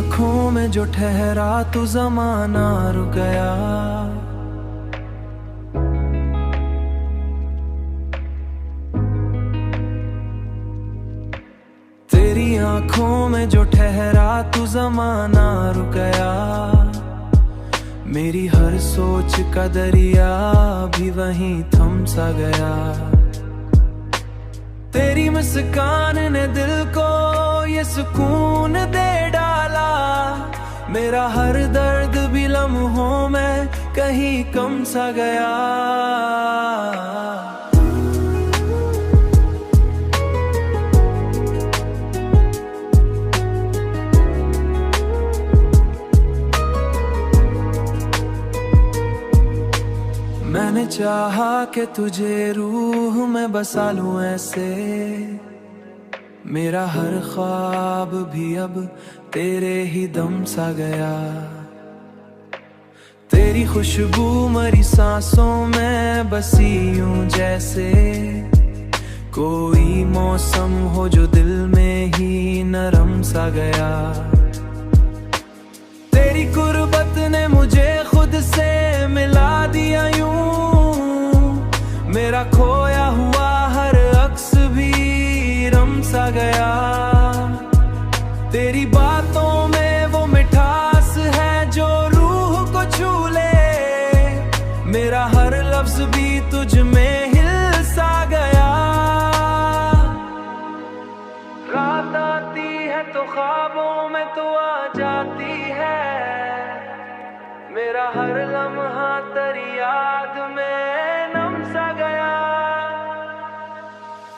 आंखों में जो ठहरा तू ज़माना रुक गया। तेरी आंखों में जो ठहरा तू ज़माना रुक गया। मेरी हर सोच का दरिया भी वहीं थम सा गया। तेरी मुस्कान ने दिल को ये सुकून दे डाला। मेरा हर दर्द भी लम्हों में कहीं कम सा गया। मैंने चाहा कि तुझे रूह में बसा लूं ऐसे। मेरा हर ख्वाब भी अब तेरे ही दम सा गया। तेरी खुशबू मरी सांसों में बसी यूं जैसे कोई मौसम हो जो दिल में ही नरम सा गया। तेरी कुर्बत ने मुझे खुद से मिला दिया यूं। मेरा खोया हुआ हर अक्स भी रम सा गया। तेरी बातों में वो मिठास है जो रूह को छू ले। मेरा हर लफ्ज भी तुझ में हिल सा गया। रात आती है तो ख्वाबों में तो आ जाती है। मेरा हर लम्हा तेरी याद में नम सा गया।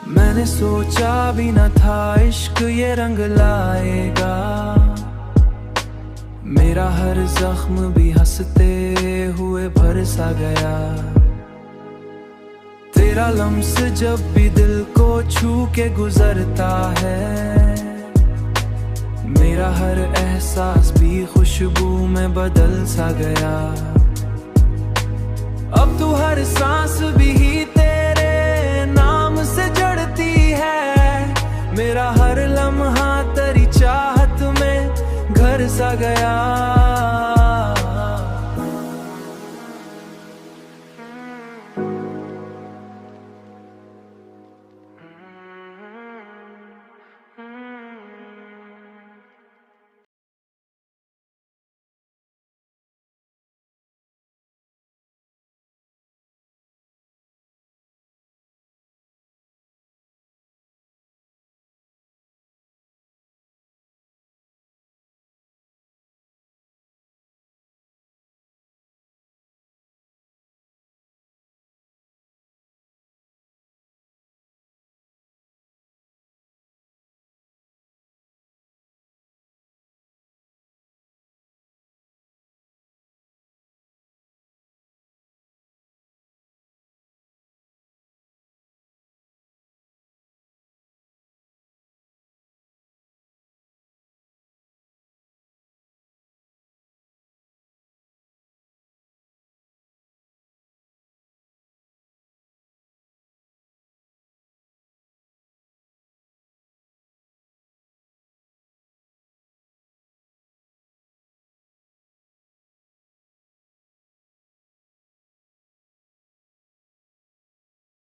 मैंने सोचा भी न था इश्क ये रंग लाएगा। मेरा हर जख्म भी हंसते हुए भर सा गया। तेरा लम्स जब भी दिल को छू के गुजरता है। मेरा हर एहसास भी खुशबू में बदल सा गया। अब तू हर सांस भी तेरे नाम से जड़ती है। मेरा हर लम्हा तेरी चाहत में घर सा गया।